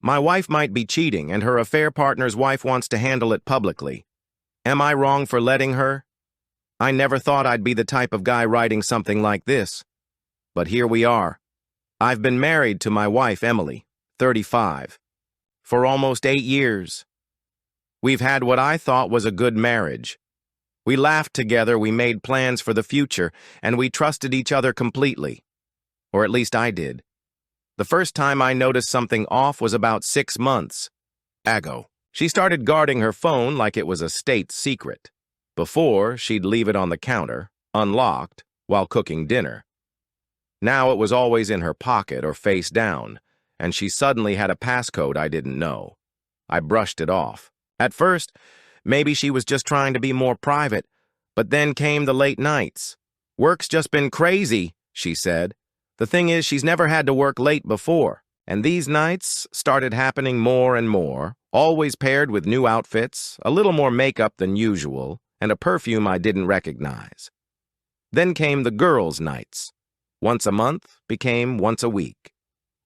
My wife might be cheating, and her affair partner's wife wants to handle it publicly. Am I wrong for letting her? I never thought I'd be the type of guy writing something like this. But here we are. I've been married to my wife, Emily, 35, for almost 8 years. We've had what I thought was a good marriage. We laughed together, we made plans for the future, and we trusted each other completely. Or at least I did. The first time I noticed something off was about 6 months ago. She started guarding her phone like it was a state secret. Before, she'd leave it on the counter, unlocked, while cooking dinner. Now it was always in her pocket or face down, and she suddenly had a passcode I didn't know. I brushed it off. At first, maybe she was just trying to be more private, but then came the late nights. "Work's just been crazy," she said. The thing is, she's never had to work late before, and these nights started happening more and more, always paired with new outfits, a little more makeup than usual, and a perfume I didn't recognize. Then came the girls' nights. Once a month became once a week.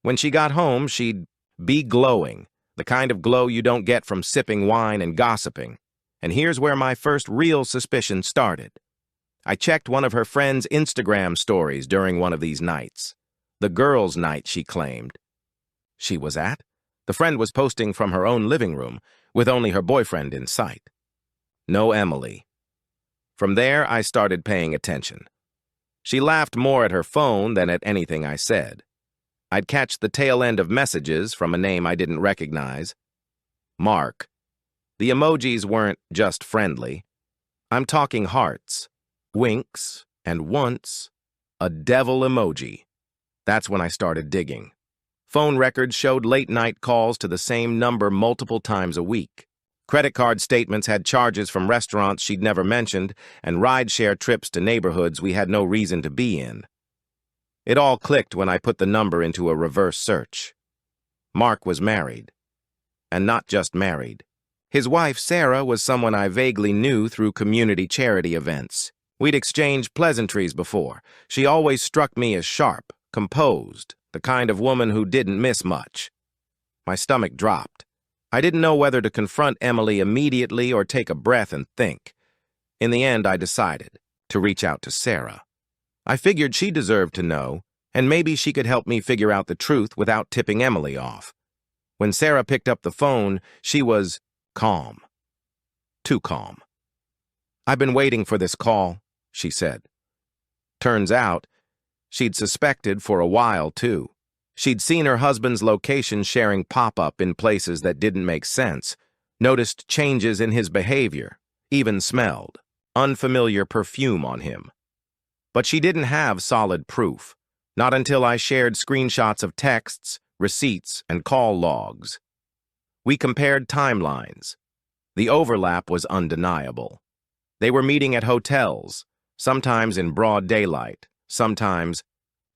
When she got home, she'd be glowing, the kind of glow you don't get from sipping wine and gossiping. And here's where my first real suspicion started. I checked one of her friend's Instagram stories during one of these nights. The girls' night, she claimed she was at. The friend was posting from her own living room, with only her boyfriend in sight. No Emily. From there, I started paying attention. She laughed more at her phone than at anything I said. I'd catch the tail end of messages from a name I didn't recognize. Mark. The emojis weren't just friendly. I'm talking hearts, winks, and once, a devil emoji. That's when I started digging. Phone records showed late-night calls to the same number multiple times a week. Credit card statements had charges from restaurants she'd never mentioned and ride-share trips to neighborhoods we had no reason to be in. It all clicked when I put the number into a reverse search. Mark was married. And not just married. His wife, Sarah, was someone I vaguely knew through community charity events. We'd exchanged pleasantries before. She always struck me as sharp, composed, the kind of woman who didn't miss much. My stomach dropped. I didn't know whether to confront Emily immediately or take a breath and think. In the end, I decided to reach out to Sarah. I figured she deserved to know, and maybe she could help me figure out the truth without tipping Emily off. When Sarah picked up the phone, she was calm. Too calm. "I've been waiting for this call," she said. Turns out, she'd suspected for a while, too. She'd seen her husband's location sharing pop-up in places that didn't make sense, noticed changes in his behavior, even smelled unfamiliar perfume on him. But she didn't have solid proof, not until I shared screenshots of texts, receipts, and call logs. We compared timelines. The overlap was undeniable. They were meeting at hotels, sometimes in broad daylight, sometimes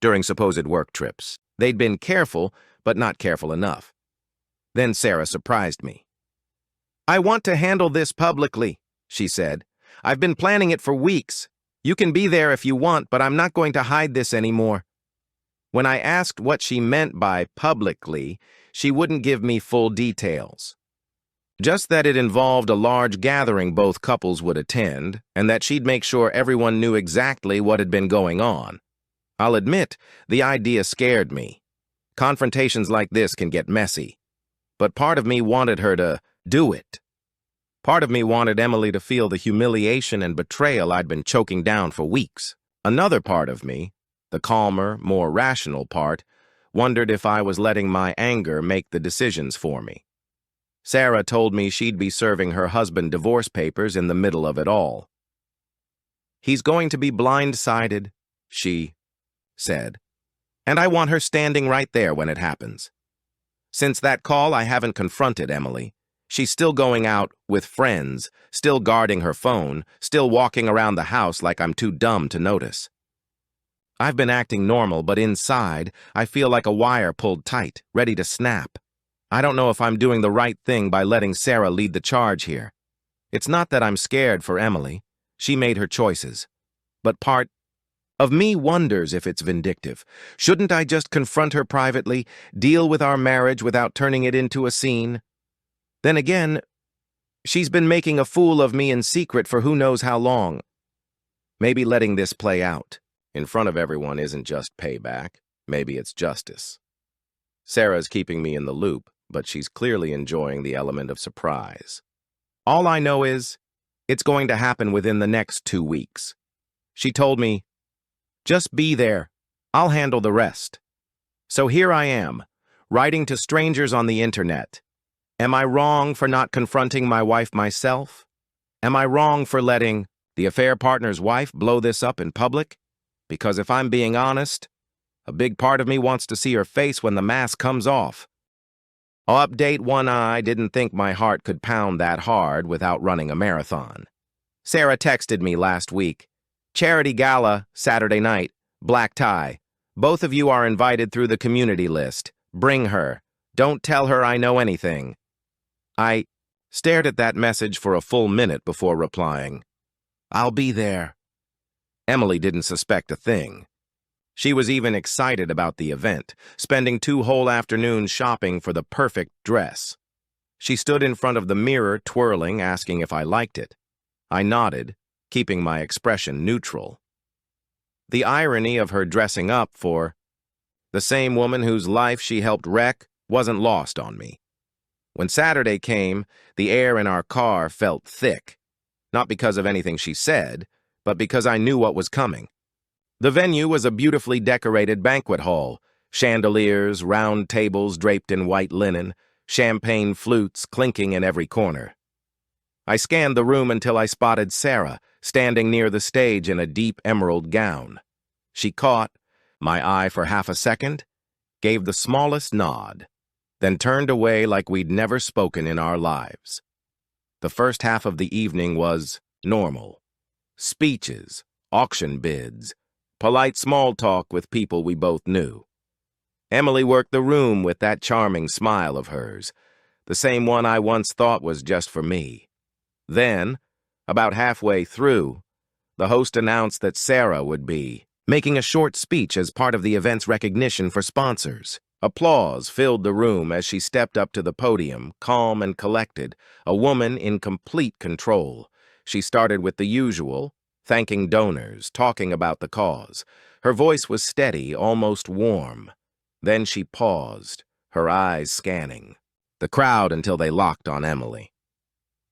during supposed work trips. They'd been careful, but not careful enough. Then Sarah surprised me. "I want to handle this publicly," she said. "I've been planning it for weeks. You can be there if you want, but I'm not going to hide this anymore." When I asked what she meant by publicly, she wouldn't give me full details. Just that it involved a large gathering both couples would attend, and that she'd make sure everyone knew exactly what had been going on. I'll admit, the idea scared me. Confrontations like this can get messy. But part of me wanted her to do it. Part of me wanted Emily to feel the humiliation and betrayal I'd been choking down for weeks. Another part of me, the calmer, more rational part, wondered if I was letting my anger make the decisions for me. Sarah told me she'd be serving her husband divorce papers in the middle of it all. "He's going to be blindsided," she said, "and I want her standing right there when it happens." Since that call, I haven't confronted Emily. She's still going out with friends, still guarding her phone, still walking around the house like I'm too dumb to notice. I've been acting normal, but inside, I feel like a wire pulled tight, ready to snap. I don't know if I'm doing the right thing by letting Sarah lead the charge here. It's not that I'm scared for Emily. She made her choices. But part of me wonders if it's vindictive. Shouldn't I just confront her privately, deal with our marriage without turning it into a scene? Then again, she's been making a fool of me in secret for who knows how long. Maybe letting this play out in front of everyone isn't just payback. Maybe it's justice. Sarah's keeping me in the loop, but she's clearly enjoying the element of surprise. All I know is, it's going to happen within the next 2 weeks. She told me, just be there. I'll handle the rest. So here I am, writing to strangers on the internet. Am I wrong for not confronting my wife myself? Am I wrong for letting the affair partner's wife blow this up in public? Because if I'm being honest, a big part of me wants to see her face when the mask comes off. I'll update one eye, didn't think my heart could pound that hard without running a marathon. Sarah texted me last week. Charity gala, Saturday night, black tie. Both of you are invited through the community list. Bring her. Don't tell her I know anything. I stared at that message for a full minute before replying. I'll be there. Emily didn't suspect a thing. She was even excited about the event, spending 2 whole afternoons shopping for the perfect dress. She stood in front of the mirror, twirling, asking if I liked it. I nodded, keeping my expression neutral. The irony of her dressing up for the same woman whose life she helped wreck wasn't lost on me. When Saturday came, the air in our car felt thick, not because of anything she said, but because I knew what was coming. The venue was a beautifully decorated banquet hall, chandeliers, round tables draped in white linen, champagne flutes clinking in every corner. I scanned the room until I spotted Sarah, standing near the stage in a deep emerald gown. She caught my eye for half a second, gave the smallest nod, then turned away like we'd never spoken in our lives. The first half of the evening was normal. Speeches, auction bids, polite small talk with people we both knew. Emily worked the room with that charming smile of hers, the same one I once thought was just for me. Then, about halfway through, the host announced that Sarah would be making a short speech as part of the event's recognition for sponsors. Applause filled the room as she stepped up to the podium, calm and collected, a woman in complete control. She started with the usual, thanking donors, talking about the cause. Her voice was steady, almost warm. Then she paused, her eyes scanning the crowd until they locked on Emily.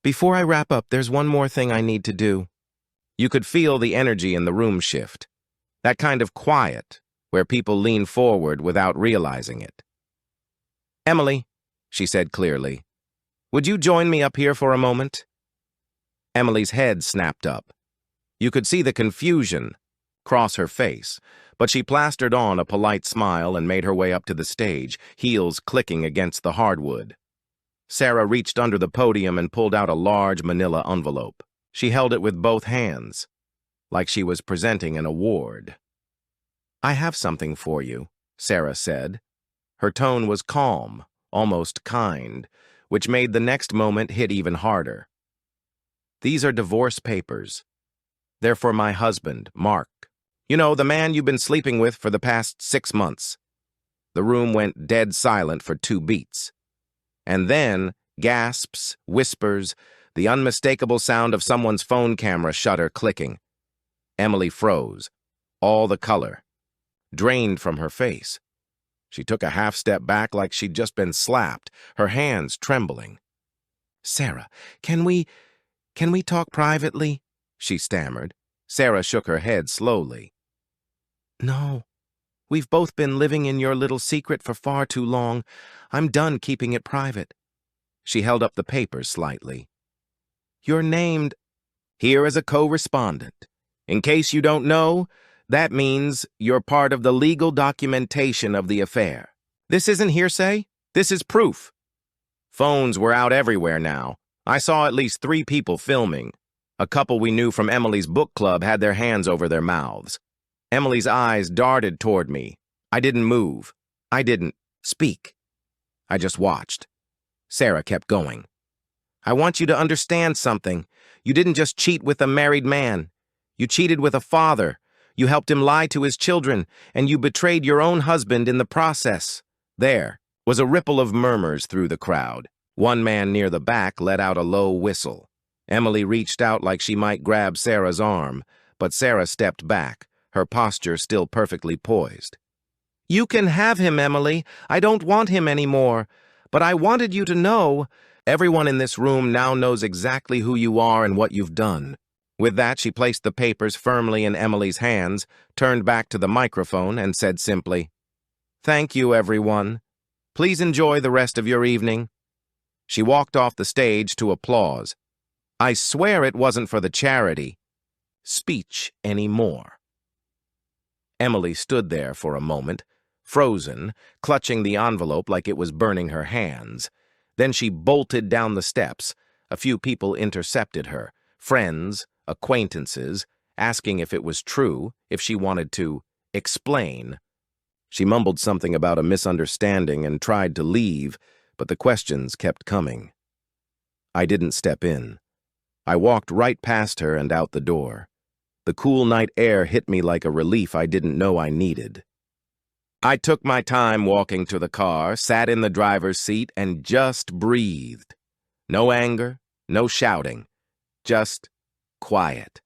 Before I wrap up, there's one more thing I need to do. You could feel the energy in the room shift. That kind of quiet, where people lean forward without realizing it. Emily, she said clearly, would you join me up here for a moment? Emily's head snapped up. You could see the confusion cross her face, but she plastered on a polite smile and made her way up to the stage, heels clicking against the hardwood. Sarah reached under the podium and pulled out a large manila envelope. She held it with both hands, like she was presenting an award. I have something for you, Sarah said. Her tone was calm, almost kind, which made the next moment hit even harder. These are divorce papers. They're for my husband, Mark. You know, the man you've been sleeping with for the past 6 months. The room went dead silent for 2 beats. And then, gasps, whispers, the unmistakable sound of someone's phone camera shutter clicking. Emily froze, all the color drained from her face. She took a half step back like she'd just been slapped, her hands trembling. Sarah, can we talk privately? She stammered. Sarah shook her head slowly. No, we've both been living in your little secret for far too long. I'm done keeping it private. She held up the papers slightly. You're named here as a co-respondent. In case you don't know, that means you're part of the legal documentation of the affair. This isn't hearsay. This is proof. Phones were out everywhere now. I saw at least 3 people filming. A couple we knew from Emily's book club had their hands over their mouths. Emily's eyes darted toward me. I didn't move. I didn't speak. I just watched. Sarah kept going. I want you to understand something. You didn't just cheat with a married man. You cheated with a father. You helped him lie to his children, and you betrayed your own husband in the process." There was a ripple of murmurs through the crowd. One man near the back let out a low whistle. Emily reached out like she might grab Sarah's arm, but Sarah stepped back, her posture still perfectly poised. "You can have him, Emily. I don't want him anymore. But I wanted you to know, everyone in this room now knows exactly who you are and what you've done." With that, she placed the papers firmly in Emily's hands, turned back to the microphone, and said simply, "Thank you, everyone. Please enjoy the rest of your evening." She walked off the stage to applause. I swear it wasn't for the charity speech anymore. Emily stood there for a moment, frozen, clutching the envelope like it was burning her hands. Then she bolted down the steps. A few people intercepted her, friends, acquaintances, asking if it was true, if she wanted to explain. She mumbled something about a misunderstanding and tried to leave, but the questions kept coming. I didn't step in. I walked right past her and out the door. The cool night air hit me like a relief I didn't know I needed. I took my time walking to the car, sat in the driver's seat, and just breathed. No anger, no shouting, just quiet.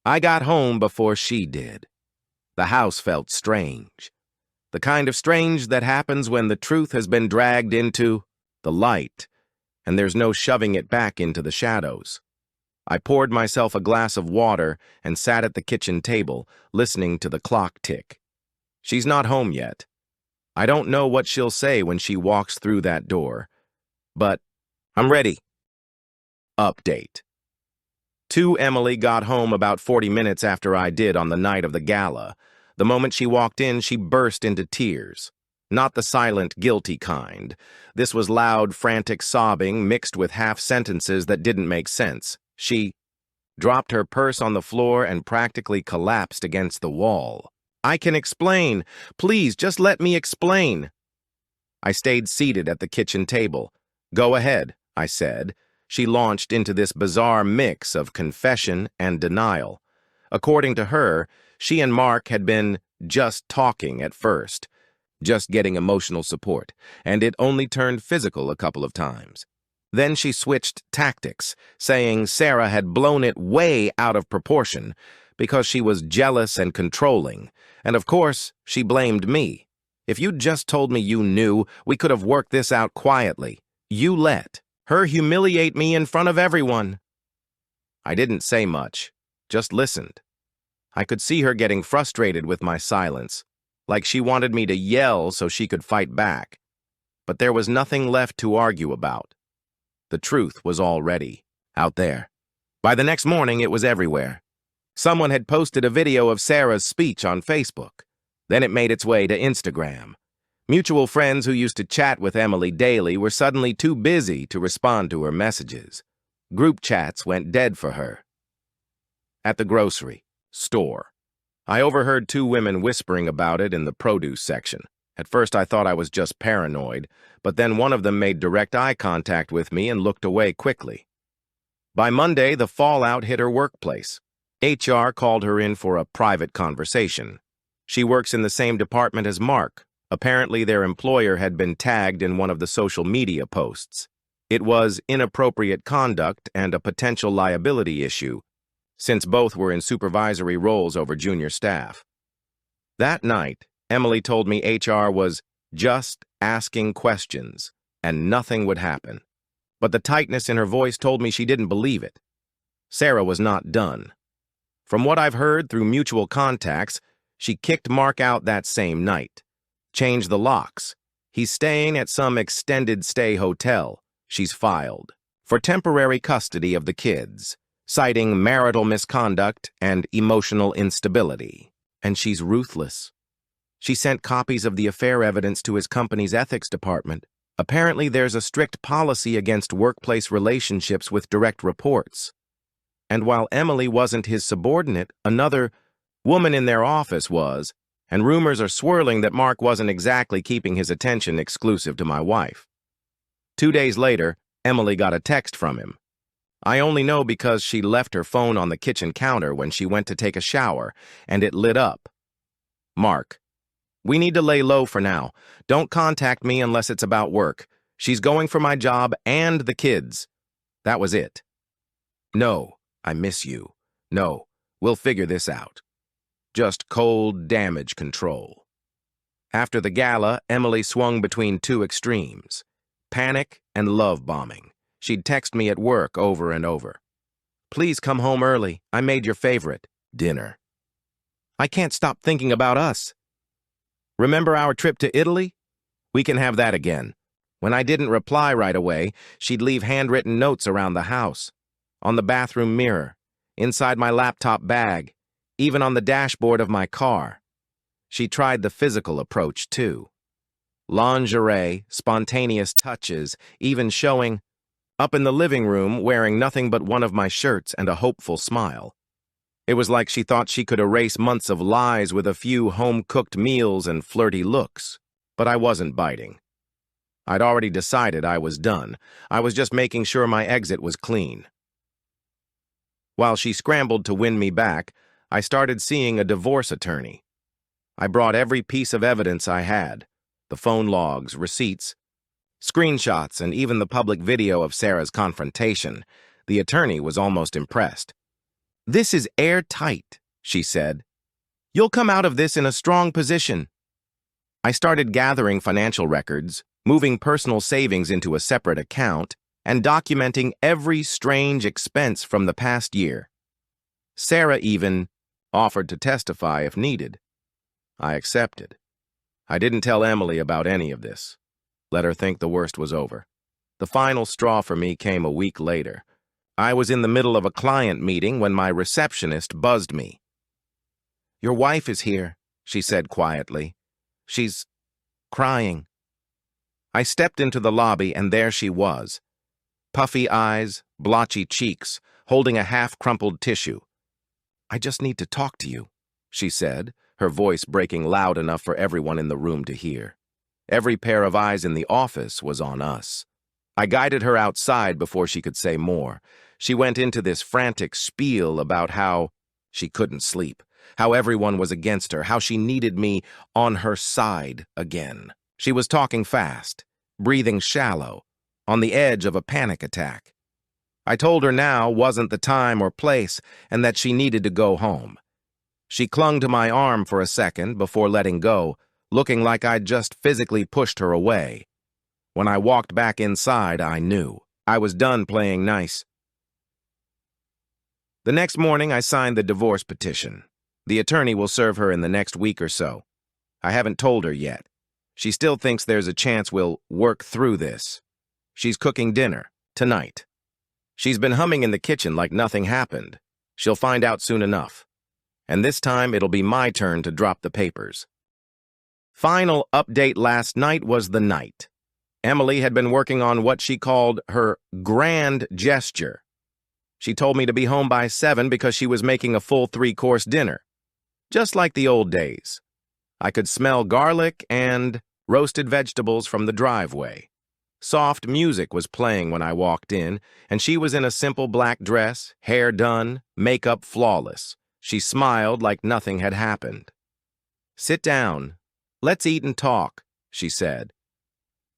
I got home before she did. The house felt strange. The kind of strange that happens when the truth has been dragged into the light, and there's no shoving it back into the shadows. I poured myself a glass of water and sat at the kitchen table, listening to the clock tick. She's not home yet. I don't know what she'll say when she walks through that door, but I'm ready. Update. 2 Emily got home about 40 minutes after I did on the night of the gala. The moment she walked in, she burst into tears. Not the silent, guilty kind. This was loud, frantic sobbing mixed with half-sentences that didn't make sense. She dropped her purse on the floor and practically collapsed against the wall. "I can explain. Please, just let me explain." I stayed seated at the kitchen table. "Go ahead," I said. She launched into this bizarre mix of confession and denial. According to her, she and Mark had been just talking at first, just getting emotional support, and it only turned physical a couple of times. Then she switched tactics, saying Sarah had blown it way out of proportion because she was jealous and controlling, and of course, she blamed me. "If you'd just told me you knew, we could have worked this out quietly. You let her humiliate me in front of everyone." I didn't say much, just listened. I could see her getting frustrated with my silence, like she wanted me to yell so she could fight back. But there was nothing left to argue about. The truth was already out there. By the next morning, it was everywhere. Someone had posted a video of Sarah's speech on Facebook. Then it made its way to Instagram. Mutual friends who used to chat with Emily daily were suddenly too busy to respond to her messages. Group chats went dead for her. At the grocery store, I overheard 2 women whispering about it in the produce section. At first I thought I was just paranoid, but then one of them made direct eye contact with me and looked away quickly. By Monday, the fallout hit her workplace. HR called her in for a private conversation. She works in the same department as Mark. Apparently, their employer had been tagged in one of the social media posts. It was inappropriate conduct and a potential liability issue, since both were in supervisory roles over junior staff. That night, Emily told me HR was just asking questions, and nothing would happen. But the tightness in her voice told me she didn't believe it. Sarah was not done. From what I've heard through mutual contacts, she kicked Mark out that same night. Changed the locks. He's staying at some extended stay hotel. She's filed for temporary custody of the kids, citing marital misconduct and emotional instability. And she's ruthless. She sent copies of the affair evidence to his company's ethics department. Apparently, there's a strict policy against workplace relationships with direct reports. And while Emily wasn't his subordinate, another woman in their office was, and rumors are swirling that Mark wasn't exactly keeping his attention exclusive to my wife. 2 days later, Emily got a text from him. I only know because she left her phone on the kitchen counter when she went to take a shower, and it lit up. Mark, we need to lay low for now. Don't contact me unless it's about work. She's going for my job and the kids. That was it. No, I miss you. No, we'll figure this out. Just cold damage control. After the gala, Emily swung between two extremes: panic and love bombing. She'd text me at work over and over. Please come home early. I made your favorite, dinner. I can't stop thinking about us. Remember our trip to Italy? We can have that again. When I didn't reply right away, she'd leave handwritten notes around the house, on the bathroom mirror, inside my laptop bag, even on the dashboard of my car. She tried the physical approach, too. Lingerie, spontaneous touches, even showing up in the living room wearing nothing but one of my shirts and a hopeful smile. It was like she thought she could erase months of lies with a few home-cooked meals and flirty looks. But I wasn't biting. I'd already decided I was done. I was just making sure my exit was clean. While she scrambled to win me back, I started seeing a divorce attorney. I brought every piece of evidence I had: the phone logs, receipts, screenshots, and even the public video of Sarah's confrontation. The attorney was almost impressed. "This is airtight," she said. "You'll come out of this in a strong position." I started gathering financial records, moving personal savings into a separate account, and documenting every strange expense from the past year. Sarah even offered to testify if needed. I accepted. I didn't tell Emily about any of this. Let her think the worst was over. The final straw for me came a week later. I was in the middle of a client meeting when my receptionist buzzed me. "Your wife is here," she said quietly. "She's crying." I stepped into the lobby, and there she was. Puffy eyes, blotchy cheeks, holding a half-crumpled tissue. "I just need to talk to you," she said, her voice breaking loud enough for everyone in the room to hear. Every pair of eyes in the office was on us. I guided her outside before she could say more. She went into this frantic spiel about how she couldn't sleep, how everyone was against her, how she needed me on her side again. She was talking fast, breathing shallow, on the edge of a panic attack. I told her now wasn't the time or place and that she needed to go home. She clung to my arm for a second before letting go, looking like I'd just physically pushed her away. When I walked back inside, I knew. I was done playing nice. The next morning, I signed the divorce petition. The attorney will serve her in the next week or so. I haven't told her yet. She still thinks there's a chance we'll work through this. She's cooking dinner, tonight. She's been humming in the kitchen like nothing happened. She'll find out soon enough. And this time, it'll be my turn to drop the papers. Final update last night was the night. Emily had been working on what she called her grand gesture. She told me to be home by 7 because she was making a full 3-course dinner. Just like the old days. I could smell garlic and roasted vegetables from the driveway. Soft music was playing when I walked in, and she was in a simple black dress, hair done, makeup flawless. She smiled like nothing had happened. "Sit down. Let's eat and talk," she said.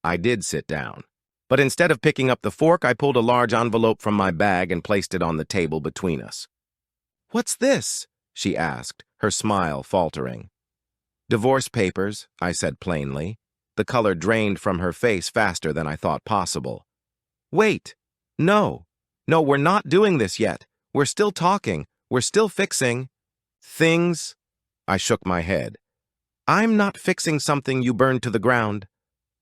I did sit down, but instead of picking up the fork, I pulled a large envelope from my bag and placed it on the table between us. "What's this?" she asked, her smile faltering. "Divorce papers," I said plainly. The color drained from her face faster than I thought possible. "Wait. No. No, we're not doing this yet. We're still talking. We're still fixing things." I shook my head. "I'm not fixing something you burned to the ground."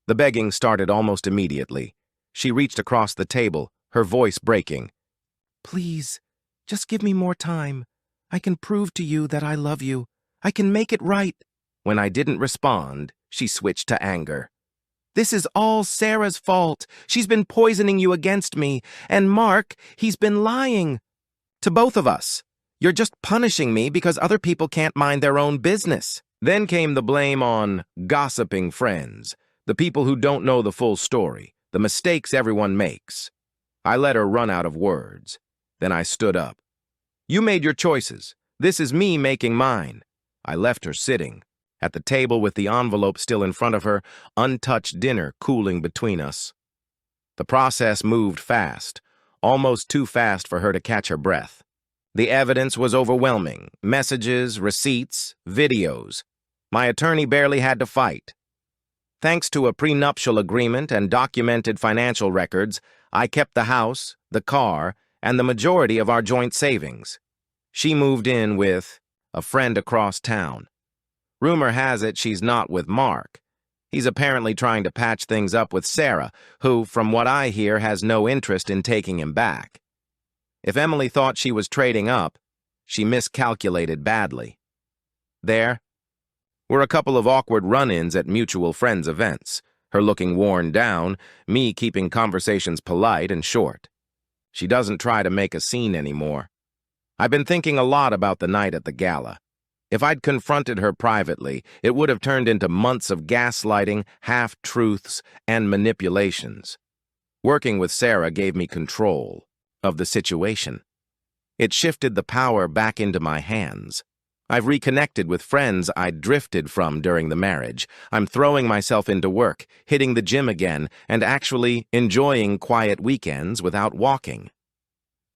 The begging started almost immediately. She reached across the table, her voice breaking. "Please, just give me more time. I can prove to you that I love you. I can make it right." When I didn't respond, she switched to anger. "This is all Sarah's fault. She's been poisoning you against me. And Mark, he's been lying. To both of us. You're just punishing me because other people can't mind their own business." Then came the blame on gossiping friends, the people who don't know the full story, the mistakes everyone makes. I let her run out of words. Then I stood up. You made your choices. This is me making mine. I left her sitting at the table with the envelope still in front of her, untouched dinner cooling between us. The process moved fast, almost too fast for her to catch her breath. The evidence was overwhelming. Messages, receipts, videos. My attorney barely had to fight. Thanks to a prenuptial agreement and documented financial records, I kept the house, the car, and the majority of our joint savings. She moved in with a friend across town. Rumor has it she's not with Mark. He's apparently trying to patch things up with Sarah, who, from what I hear, has no interest in taking him back. If Emily thought she was trading up, she miscalculated badly. There were a couple of awkward run-ins at mutual friends' events, her looking worn down, me keeping conversations polite and short. She doesn't try to make a scene anymore. I've been thinking a lot about the night at the gala. If I'd confronted her privately, it would have turned into months of gaslighting, half-truths, and manipulations. Working with Sarah gave me control of the situation. It shifted the power back into my hands. I've reconnected with friends I'd drifted from during the marriage. I'm throwing myself into work, hitting the gym again, and actually enjoying quiet weekends without walking.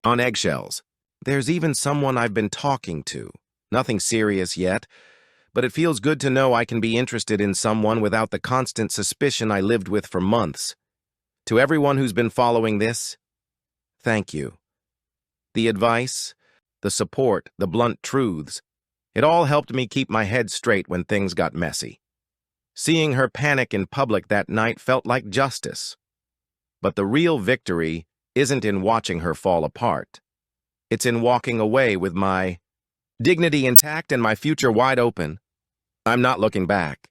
On eggshells. There's even someone I've been talking to. Nothing serious yet, but it feels good to know I can be interested in someone without the constant suspicion I lived with for months. To everyone who's been following this, thank you. The advice, the support, the blunt truths, it all helped me keep my head straight when things got messy. Seeing her panic in public that night felt like justice. But the real victory isn't in watching her fall apart. It's in walking away with my dignity intact and my future wide open. I'm not looking back.